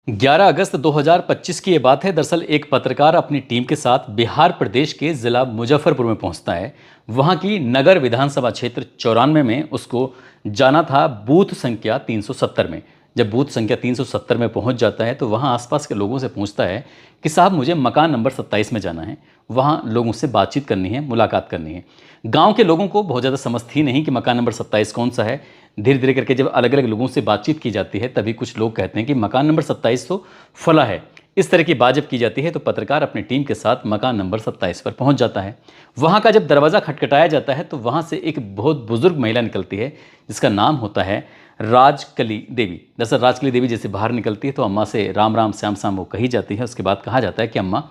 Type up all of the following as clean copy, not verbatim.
11 अगस्त 2025 की ये बात है। दरअसल एक पत्रकार अपनी टीम के साथ बिहार प्रदेश के ज़िला मुजफ्फरपुर में पहुंचता है। वहां की नगर विधानसभा क्षेत्र 94 में उसको जाना था बूथ संख्या 370 में। जब बूथ संख्या 370 में पहुंच जाता है तो वहां आसपास के लोगों से पूछता है कि साहब मुझे मकान नंबर 27 में जाना है, वहाँ लोगों से बातचीत करनी है, मुलाकात करनी है। गाँव के लोगों को बहुत ज़्यादा समझ थी नहीं कि मकान नंबर 27 कौन सा है। धीरे धीरे करके जब अलग अलग लोगों से बातचीत की जाती है तभी कुछ लोग कहते हैं कि मकान नंबर 27 तो फला है। इस तरह की बात जब की जाती है तो पत्रकार अपनी टीम के साथ मकान नंबर 27 पर पहुंच जाता है। वहां का जब दरवाज़ा खटखटाया जाता है तो वहां से एक बहुत बुजुर्ग महिला निकलती है जिसका नाम होता है राजकली देवी। दरअसल राजकली देवी जैसे बाहर निकलती है तो अम्मा से राम राम श्याम श्याम वो कही जाती है। उसके बाद कहा जाता है कि अम्मा,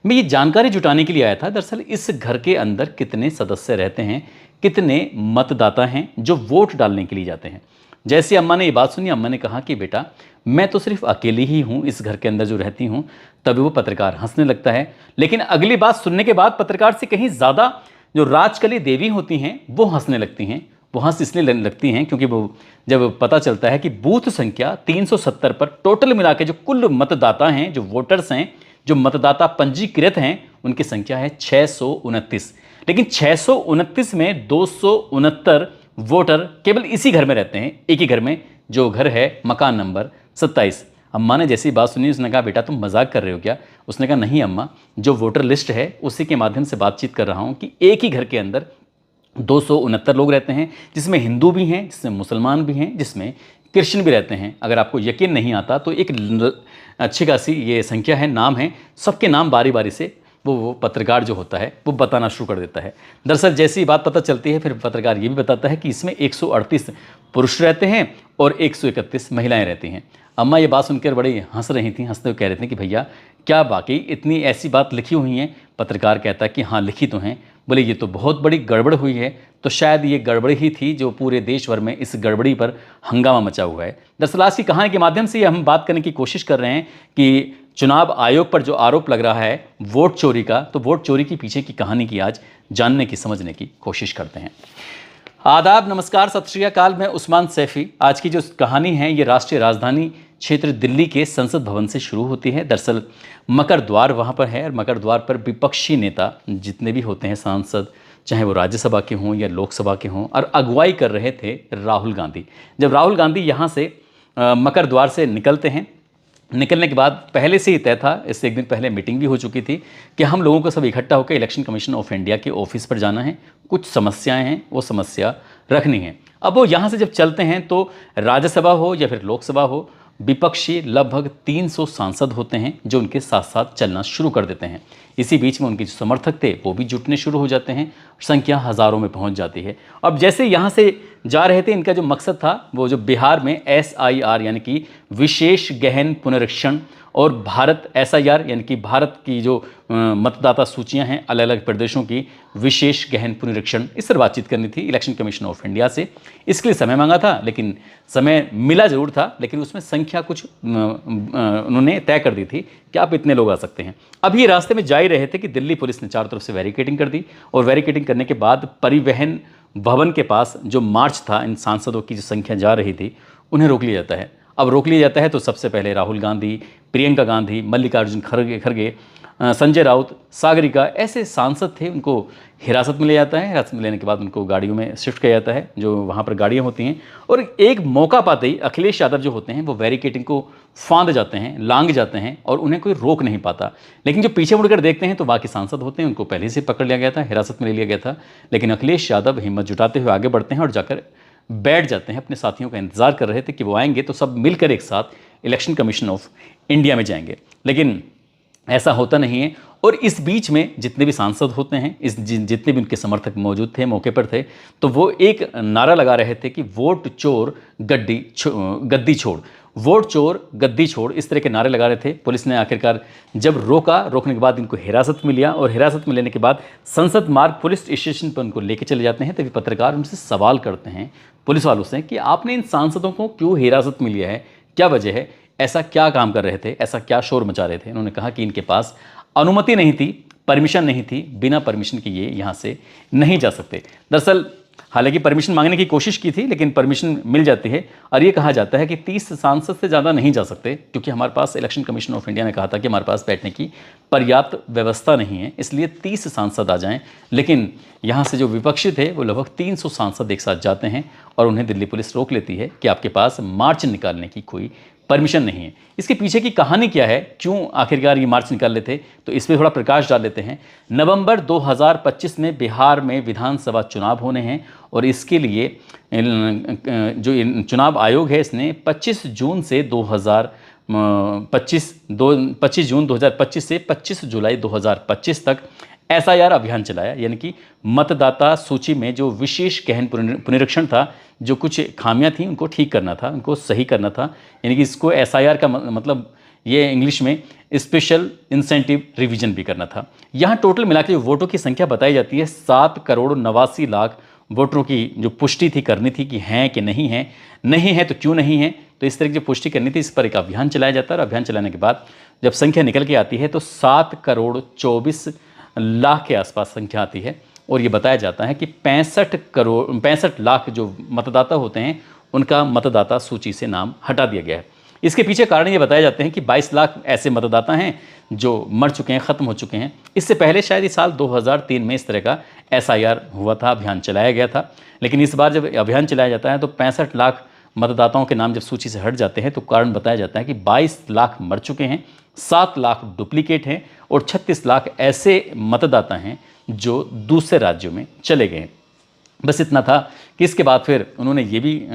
मैं ये जानकारी जुटाने के लिए आया था, दरअसल इस घर के अंदर कितने सदस्य रहते हैं, कितने मतदाता हैं जो वोट डालने के लिए जाते हैं। जैसे अम्मा ने ये बात सुनी, अम्मा ने कहा कि बेटा मैं तो सिर्फ अकेली ही हूँ इस घर के अंदर जो रहती हूँ। तभी वो पत्रकार हंसने लगता है। लेकिन अगली बात सुनने के बाद पत्रकार से कहीं ज़्यादा जो राजकली देवी होती हैं वो हंसने लगती हैं। वो हंस इसलिए लगती हैं क्योंकि वो जब पता चलता है कि बूथ संख्या 370 पर टोटल मिला के जो कुल मतदाता हैं, जो वोटर्स हैं, जो मतदाता पंजीकृत हैं, उनकी संख्या है 629। लेकिन 629 में 269 वोटर केवल इसी घर में रहते हैं, एक ही घर में, जो घर है मकान नंबर 27। अम्मा ने जैसी बात सुनी उसने कहा बेटा तुम मजाक कर रहे हो क्या? उसने कहा नहीं अम्मा, जो वोटर लिस्ट है उसी के माध्यम से बातचीत कर रहा हूँ कि एक ही घर के अंदर 269 लोग रहते हैं, जिसमें हिंदू भी हैं, जिसमें मुसलमान भी हैं, जिसमें क्रिश्चियन भी रहते हैं। अगर आपको यकीन नहीं आता तो एक अच्छी खासी ये संख्या है, नाम है, सबके नाम बारी बारी से वो पत्रकार जो होता है वो बताना शुरू कर देता है। दरअसल जैसी ही बात पता चलती है फिर पत्रकार ये भी बताता है कि इसमें 138 पुरुष रहते हैं और 131 महिलाएं रहती हैं। अम्मा ये बात सुनकर बड़ी हंस रही थी, हंसते हुए कह रहे थे कि भैया क्या वाकई इतनी ऐसी बात लिखी हुई हैं? पत्रकार कहता है कि हाँ लिखी तो हैं। बोले ये तो बहुत बड़ी गड़बड़ हुई है। तो शायद ये गड़बड़ी ही थी जो पूरे देश भर में इस गड़बड़ी पर हंगामा मचा हुआ है। दरअसल आज की कहानी के माध्यम से हम बात करने की कोशिश कर रहे हैं कि चुनाव आयोग पर जो आरोप लग रहा है वोट चोरी का, तो वोट चोरी के पीछे की कहानी की आज जानने की, समझने की कोशिश करते हैं। आदाब, नमस्कार, सत श्री अकाल। मैं उस्मान सैफी। आज की जो कहानी है ये राष्ट्रीय राजधानी क्षेत्र दिल्ली के संसद भवन से शुरू होती है। दरअसल मकर द्वार वहाँ पर है और मकर द्वार पर विपक्षी नेता जितने भी होते हैं, सांसद, चाहे वो राज्यसभा के हों या लोकसभा के हों, और अगुवाई कर रहे थे राहुल गांधी। जब राहुल गांधी यहाँ से मकर द्वार से निकलते हैं, निकलने के बाद पहले से ही तय था, इससे एक दिन पहले मीटिंग भी हो चुकी थी कि हम लोगों को सब इकट्ठा होकर इलेक्शन कमीशन ऑफ इंडिया के ऑफिस पर जाना है, कुछ समस्याएं हैं वो समस्या रखनी है। अब वो यहाँ से जब चलते हैं तो राज्यसभा हो या फिर लोकसभा हो, विपक्षी लगभग 300 सांसद होते हैं जो उनके साथ साथ चलना शुरू कर देते हैं। इसी बीच में उनके जो समर्थक थे वो भी जुटने शुरू हो जाते हैं, संख्या हज़ारों में पहुंच जाती है। अब जैसे यहाँ से जा रहे थे, इनका जो मकसद था वो जो बिहार में SIR यानी कि विशेष गहन पुनरीक्षण और भारत SIR यानी कि भारत की जो मतदाता सूचियां हैं अलग अलग प्रदेशों की विशेष गहन पुनरीक्षण, इस पर बातचीत करनी थी इलेक्शन कमीशन ऑफ इंडिया से। इसके लिए समय मांगा था, लेकिन समय मिला ज़रूर था, लेकिन उसमें संख्या कुछ उन्होंने तय कर दी थी कि आप इतने लोग आ सकते हैं। अभी रास्ते में जा ही रहे थे कि दिल्ली पुलिस ने चारों तरफ से बैरिकेडिंग कर दी और बैरिकेडिंग करने के बाद परिवहन भवन के पास जो मार्च था, इन सांसदों की जो संख्या जा रही थी, उन्हें रोक लिया जाता है। अब रोक लिया जाता है तो सबसे पहले राहुल गांधी, प्रियंका गांधी, मल्लिकार्जुन खड़गे, संजय राउत, सागरिका, ऐसे सांसद थे, उनको हिरासत में लिया जाता है। हिरासत में लेने के बाद उनको गाड़ियों में शिफ्ट किया जाता है, जो वहाँ पर गाड़ियाँ होती हैं। और एक मौका पाते ही अखिलेश यादव जो होते हैं वो बैरिकेडिंग को फांद जाते हैं, लांग जाते हैं और उन्हें कोई रोक नहीं पाता। लेकिन जो पीछे मुड़कर देखते हैं तो बाकी सांसद होते हैं, उनको पहले से पकड़ लिया गया था, हिरासत में ले लिया गया था। लेकिन अखिलेश यादव हिम्मत जुटाते हुए आगे बढ़ते हैं और जाकर बैठ जाते हैं। अपने साथियों का इंतजार कर रहे थे कि वो आएंगे तो सब मिलकर एक साथ इलेक्शन कमीशन ऑफ इंडिया में जाएंगे, लेकिन ऐसा होता नहीं है। और इस बीच में जितने भी सांसद होते हैं, जितने भी उनके समर्थक मौजूद थे, मौके पर थे, तो वो एक नारा लगा रहे थे कि वोट चोर गद्दी छोड़, वोट चोर गद्दी छोड़, इस तरह के नारे लगा रहे थे। पुलिस ने आखिरकार जब रोकने के बाद इनको हिरासत में लिया और हिरासत में लेने के बाद संसद मार्ग पुलिस स्टेशन पर उनको लेके चले जाते हैं। तभी पत्रकार उनसे सवाल करते हैं पुलिस वालों से कि आपने इन सांसदों को क्यों हिरासत में लिया है, क्या वजह है, ऐसा क्या काम कर रहे थे, ऐसा क्या शोर मचा रहे थे। उन्होंने कहा कि इनके पास अनुमति नहीं थी, परमिशन नहीं थी, बिना परमिशन के ये यहाँ से नहीं जा सकते। दरअसल हालांकि परमिशन मांगने की कोशिश की थी, लेकिन परमिशन मिल जाती है। और ये कहा जाता है कि 30 सांसद से ज़्यादा नहीं जा सकते, क्योंकि हमारे पास इलेक्शन कमीशन ऑफ इंडिया ने कहा था कि हमारे पास बैठने की पर्याप्त व्यवस्था नहीं है, इसलिए 30 सांसद आ जाएं। लेकिन यहाँ से जो विपक्षी थे वो लगभग 300 सांसद एक साथ जाते हैं और उन्हें दिल्ली पुलिस रोक लेती है कि आपके पास मार्च निकालने की कोई परमिशन नहीं है। इसके पीछे की कहानी क्या है, क्यों आखिरकार ये मार्च निकाल लेते, तो इस पर थोड़ा प्रकाश डाल लेते हैं। नवंबर 2025 में बिहार में विधानसभा चुनाव होने हैं और इसके लिए जो चुनाव आयोग है इसने 25 जून 2025 से 25 जुलाई 2025 तक एसआईआर अभियान चलाया, यानी कि मतदाता सूची में जो विशेष गहन पुनरीक्षण था, जो कुछ खामियां थी उनको ठीक करना था, उनको सही करना था। यानी कि इसको एसआईआर का मतलब ये इंग्लिश में स्पेशल इंसेंटिव रिवीजन भी करना था। यहाँ टोटल मिलाकर वोटों की संख्या बताई जाती है 7,89,00,000 वोटरों की जो पुष्टि थी करनी थी कि हैं कि नहीं है, नहीं है तो क्यों नहीं है, तो इस तरह की जो पुष्टि करनी थी, इस पर एक अभियान चलाया जाता है। और अभियान चलाने के बाद जब संख्या निकल के आती है तो 7,24,00,000 के आसपास संख्या आती है। और ये बताया जाता है कि 65 लाख जो मतदाता होते हैं उनका मतदाता सूची से नाम हटा दिया गया है। इसके पीछे कारण ये बताए जाते हैं कि 22 लाख ऐसे मतदाता हैं जो मर चुके हैं, ख़त्म हो चुके हैं। इससे पहले शायद इस साल 2003 में इस तरह का एसआईआर हुआ था, अभियान चलाया गया था। लेकिन इस बार जब अभियान चलाया जाता है तो 65 लाख मतदाताओं के नाम जब सूची से हट जाते हैं तो कारण बताया जाता है कि 22 लाख मर चुके हैं, 7 लाख डुप्लीकेट हैं और 36 लाख ऐसे मतदाता हैं जो दूसरे राज्यों में चले गए हैं। बस इतना था कि इसके बाद फिर उन्होंने ये भी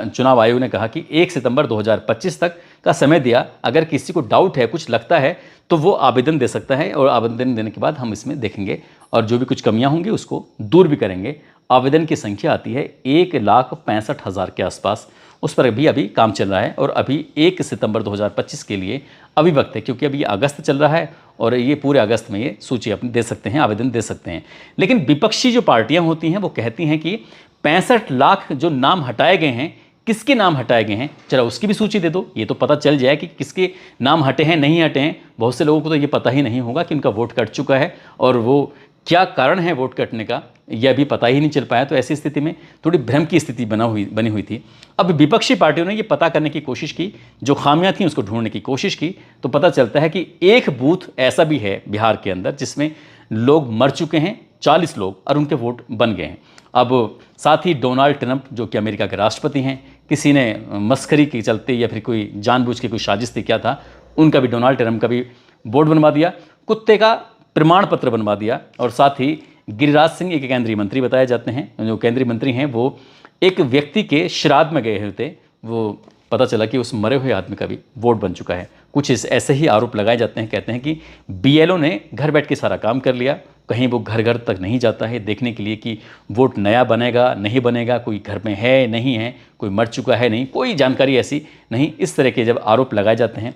चुनाव आयोग ने कहा कि 1 सितंबर 2025 तक का समय दिया। अगर किसी को डाउट है, कुछ लगता है, तो वो आवेदन दे सकता है और आवेदन देने के बाद हम इसमें देखेंगे और जो भी कुछ कमियां होंगी उसको दूर भी करेंगे। आवेदन की संख्या आती है 1,65,000 के आसपास, उस पर भी अभी काम चल रहा है और अभी 1 सितंबर 2025 के लिए अभी वक्त है, क्योंकि अभी अगस्त चल रहा है और ये पूरे अगस्त में ये सूची अपनी दे सकते हैं, आवेदन दे सकते हैं। लेकिन विपक्षी जो पार्टियां होती हैं वो कहती हैं कि 65 लाख जो नाम हटाए गए हैं, किसके नाम हटाए गए हैं, चलो उसकी भी सूची दे दो, ये तो पता चल जाए कि किसके नाम हटे हैं, नहीं हटे हैं। बहुत से लोगों को तो ये पता ही नहीं होगा कि उनका वोट कट चुका है और वो क्या कारण है वोट कटने का, यह भी पता ही नहीं चल पाया। तो ऐसी स्थिति में थोड़ी भ्रम की स्थिति बनी हुई थी। अब विपक्षी पार्टियों ने ये पता करने की कोशिश की, जो खामियां थी उसको ढूंढने की कोशिश की, तो पता चलता है कि एक बूथ ऐसा भी है बिहार के अंदर जिसमें लोग मर चुके हैं, 40 लोग, और उनके वोट बन गए हैं। अब साथ ही डोनाल्ड ट्रंप जो कि अमेरिका के राष्ट्रपति हैं, किसी ने मस्खरी के चलते या फिर कोई जानबूझ के कोई साजिश थी क्या था, उनका भी, डोनाल्ड ट्रंप का भी वोट बनवा दिया, कुत्ते का प्रमाण पत्र बनवा दिया। और साथ ही गिरिराज सिंह एक केंद्रीय मंत्री बताए जाते हैं, जो केंद्रीय मंत्री हैं वो एक व्यक्ति के श्राद्ध में गए हुए थे, वो पता चला कि उस मरे हुए आदमी का भी वोट बन चुका है। कुछ ऐसे ही आरोप लगाए जाते हैं, कहते हैं कि बीएलओ ने घर बैठ के सारा काम कर लिया, कहीं वो घर घर तक नहीं जाता है देखने के लिए कि वोट नया बनेगा नहीं बनेगा, कोई घर में है नहीं है, कोई मर चुका है नहीं, कोई जानकारी ऐसी नहीं। इस तरह के जब आरोप लगाए जाते हैं,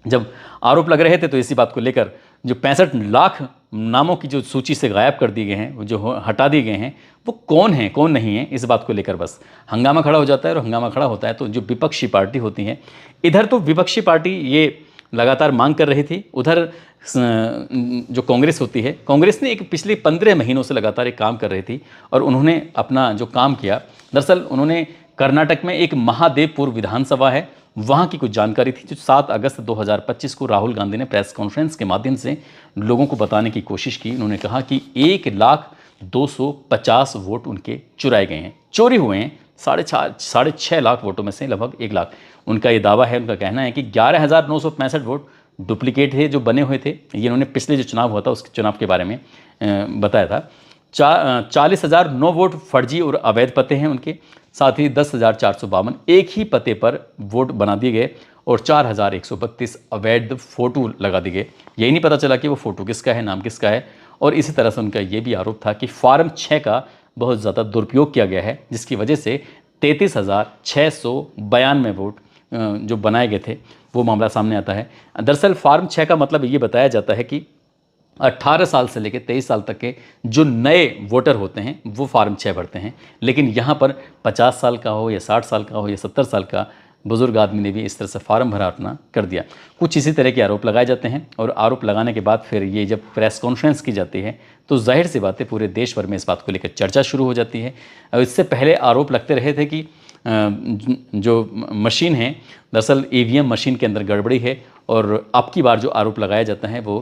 जब आरोप लग रहे थे तो इसी बात को लेकर जो 65 लाख नामों की जो सूची से गायब कर दिए गए हैं, जो हटा दिए गए हैं, वो कौन है कौन नहीं है, इस बात को लेकर बस हंगामा खड़ा हो जाता है। और हंगामा खड़ा होता है तो जो विपक्षी पार्टी होती हैं, इधर तो विपक्षी पार्टी ये लगातार मांग कर रही थी, उधर जो कांग्रेस होती है, कांग्रेस ने एक पिछले 15 महीनों से लगातार एक काम कर रही थी और उन्होंने अपना जो काम किया, दरअसल उन्होंने कर्नाटक में एक महादेवपुर विधानसभा है, वहाँ की कुछ जानकारी थी जो 7 अगस्त 2025 को राहुल गांधी ने प्रेस कॉन्फ्रेंस के माध्यम से लोगों को बताने की कोशिश की। उन्होंने कहा कि 1,250,000 वोट उनके चुराए गए हैं, चोरी हुए हैं। 6.5 लाख वोटों में से लगभग 1 लाख, उनका ये दावा है, उनका कहना है कि 11,965 वोट डुप्लीकेट थे जो बने हुए थे। ये उन्होंने पिछले जो चुनाव हुआ था उसके चुनाव के बारे में बताया था। 40,009 वोट फर्जी और अवैध पते हैं उनके, साथ ही 10,452 एक ही पते पर वोट बना दिए गए और 4,132 अवैध फ़ोटो लगा दिए गए। यही नहीं पता चला कि वो फ़ोटो किसका है, नाम किसका है। और इसी तरह से उनका ये भी आरोप था कि फॉर्म 6 का बहुत ज़्यादा दुरुपयोग किया गया है, जिसकी वजह से 33,692 वोट जो बनाए गए थे वो मामला सामने आता है। दरअसल फॉर्म 6 का मतलब ये बताया जाता है कि 18 साल से लेकर 23 साल तक के जो नए वोटर होते हैं वो फॉर्म 6 भरते हैं। लेकिन यहाँ पर 50 साल का हो या 60 साल का हो या 70 साल का बुजुर्ग आदमी ने भी इस तरह से फार्म भरा अपना कर दिया। कुछ इसी तरह के आरोप लगाए जाते हैं और आरोप लगाने के बाद फिर ये जब प्रेस कॉन्फ्रेंस की जाती है तो जाहिर सी बात है पूरे देश भर में इस बात को लेकर चर्चा शुरू हो जाती है। और इससे पहले आरोप लगते रहे थे कि जो मशीन है दरअसल ईवीएम मशीन के अंदर गड़बड़ी है, और अब की बार जो आरोप लगाया जाता है वो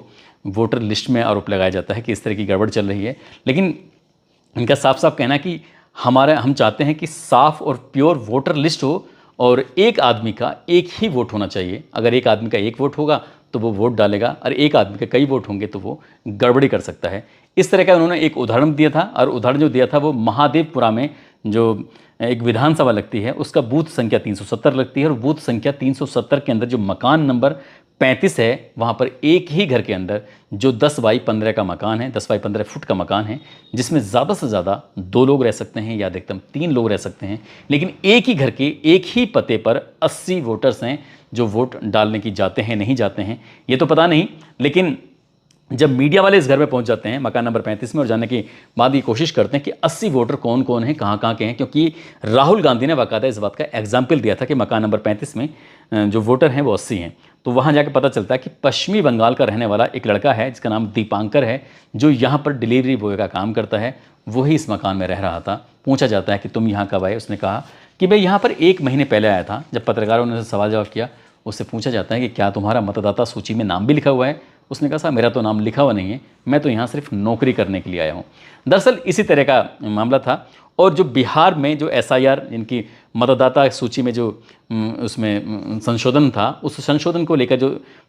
वोटर लिस्ट में आरोप लगाया जाता है कि इस तरह की गड़बड़ चल रही है। लेकिन इनका साफ साफ कहना है कि हम चाहते हैं कि साफ और प्योर वोटर लिस्ट हो और एक आदमी का एक ही वोट होना चाहिए। अगर एक आदमी का एक वोट होगा तो वो वोट डालेगा, और एक आदमी के कई वोट होंगे तो वो गड़बड़ी कर सकता है। इस तरह का उन्होंने एक उदाहरण दिया था, और उदाहरण जो दिया था वो महादेवपुरा में जो एक विधानसभा लगती है उसका बूथ संख्या 370 लगती है, और बूथ संख्या 370 के अंदर जो मकान नंबर 35 है वहाँ पर एक ही घर के अंदर जो 10 बाई 15 का मकान है, 10 बाई 15 फुट का मकान है, जिसमें ज़्यादा से ज़्यादा 2 लोग रह सकते हैं या अधिकतम 3 लोग रह सकते हैं, लेकिन एक ही घर के एक ही पते पर 80 वोटर्स हैं जो वोट डालने की जाते हैं नहीं जाते हैं ये तो पता नहीं। लेकिन जब मीडिया वाले इस घर में पहुंच जाते हैं मकान नंबर 35 में और जाने के बाद ये कोशिश करते हैं कि 80 वोटर कौन कौन हैं, कहाँ कहाँ के हैं, क्योंकि राहुल गांधी ने बाकायदा इस बात का एग्जाम्पल दिया था कि मकान नंबर 35 में जो वोटर हैं वो 80 हैं। तो वहाँ जाकर पता चलता है कि पश्चिमी बंगाल का रहने वाला एक लड़का है जिसका नाम दीपांकर है, जो यहाँ पर डिलीवरी बॉय का काम करता है, वही इस मकान में रह रहा था। पूछा जाता है कि तुम यहाँ कब आए, उसने कहा कि मैं यहाँ पर 1 महीने पहले आया था। जब पत्रकारों ने सवाल जवाब किया उससे पूछा जाता है कि क्या तुम्हारा मतदाता सूची में नाम भी लिखा हुआ है, उसने कहा साहब मेरा तो नाम लिखा हुआ नहीं है, मैं तो यहाँ सिर्फ नौकरी करने के लिए आया हूँ। दरअसल इसी तरह का मामला था। और जो बिहार में जो SIR इनकी मतदाता सूची में जो उसमें संशोधन था, उस संशोधन को लेकर जो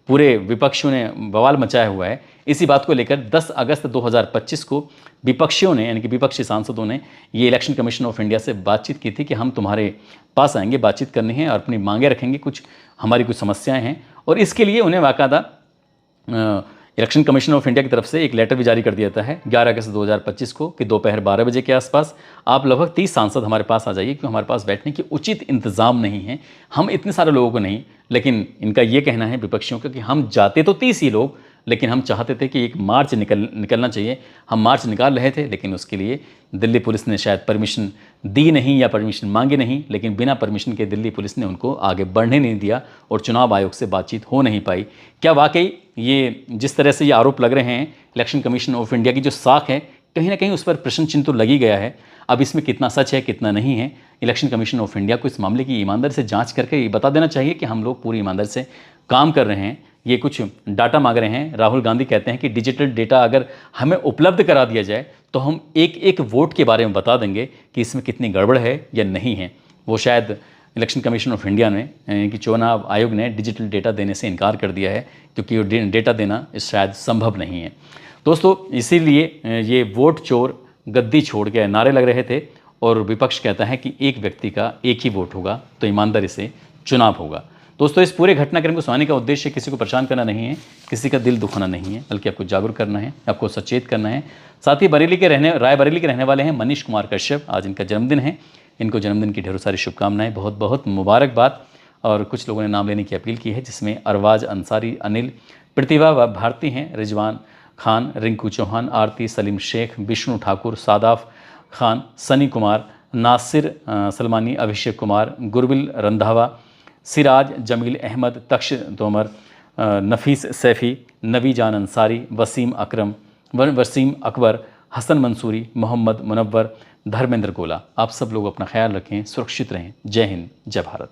पूरे विपक्षियों ने बवाल मचाया हुआ है, इसी बात को लेकर 10 अगस्त 2025 को विपक्षियों ने यानी कि विपक्षी सांसदों ने ये इलेक्शन कमीशन ऑफ इंडिया से बातचीत की थी कि हम तुम्हारे पास आएंगे, बातचीत करनी है और अपनी मांगें रखेंगे, हमारी कुछ समस्याएँ हैं। और इसके लिए उन्हें बाकायदा इलेक्शन कमीशन ऑफ इंडिया की तरफ से एक लेटर भी जारी कर दिया जाता है 11 अगस्त 2025 को कि दोपहर 12 बजे के आसपास आप लगभग 30 सांसद हमारे पास आ जाइए, क्योंकि हमारे पास बैठने की उचित इंतज़ाम नहीं है। हम इतने सारे लोगों को नहीं, लेकिन इनका ये कहना है विपक्षियों का कि हम जाते तो 30 ही लोग, लेकिन हम चाहते थे कि एक मार्च निकलना चाहिए। हम मार्च निकाल रहे थे, लेकिन उसके लिए दिल्ली पुलिस ने शायद परमिशन दी नहीं या परमिशन मांगी नहीं, लेकिन बिना परमिशन के दिल्ली पुलिस ने उनको आगे बढ़ने नहीं दिया और चुनाव आयोग से बातचीत हो नहीं पाई। क्या वाकई ये जिस तरह से ये आरोप लग रहे हैं इलेक्शन कमीशन ऑफ इंडिया की जो साख है, कहीं ना कहीं उस पर प्रश्न चिन्ह तो लगी गया है। अब इसमें कितना सच है कितना नहीं है, इलेक्शन कमीशन ऑफ इंडिया को इस मामले की ईमानदारी से जांच करके ये बता देना चाहिए कि हम लोग पूरी ईमानदारी से काम कर रहे हैं। ये कुछ डाटा मांग रहे हैं। राहुल गांधी कहते हैं कि डिजिटल डेटा अगर हमें उपलब्ध करा दिया जाए तो हम एक एक वोट के बारे में बता देंगे कि इसमें कितनी गड़बड़ है या नहीं है। वो शायद इलेक्शन कमीशन ऑफ इंडिया ने यानी कि चुनाव आयोग ने डिजिटल डेटा देने से इनकार कर दिया है, क्योंकि वो डेटा देना शायद संभव नहीं है। दोस्तों इसीलिए ये वोट चोर गद्दी छोड़ के नारे लग रहे थे, और विपक्ष कहता है कि एक व्यक्ति का एक ही वोट होगा तो ईमानदारी से चुनाव होगा। दोस्तों इस पूरे घटनाक्रम को सुनाने का उद्देश्य किसी को परेशान करना नहीं है, किसी का दिल दुखाना नहीं है, बल्कि आपको जागरूक करना है, आपको सचेत करना है। साथ ही रायबरेली के रहने वाले हैं मनीष कुमार कश्यप, आज इनका जन्मदिन है। इनको जन्मदिन की ढेरों सारी शुभकामनाएं, बहुत बहुत मुबारकबाद। और कुछ लोगों ने नाम लेने की अपील की है, जिसमें अरवाज अंसारी, अनिल, प्रतिभा भारती हैं, रिजवान खान, रिंकू चौहान, आरती, सलीम शेख, विष्णु ठाकुर, सादाफ खान, सनी कुमार, नासिर सलमानी, अभिषेक कुमार, गुरबिल रंधावा, सिराज, जमील अहमद, तक्ष तोमर, नफीस सैफ़ी, नबी जान अंसारी, वसीम अकबर, हसन मंसूरी, मोहम्मद मुनव्वर, धर्मेंद्र गोला। आप सब लोग अपना ख्याल रखें, सुरक्षित रहें। जय हिंद, जय भारत।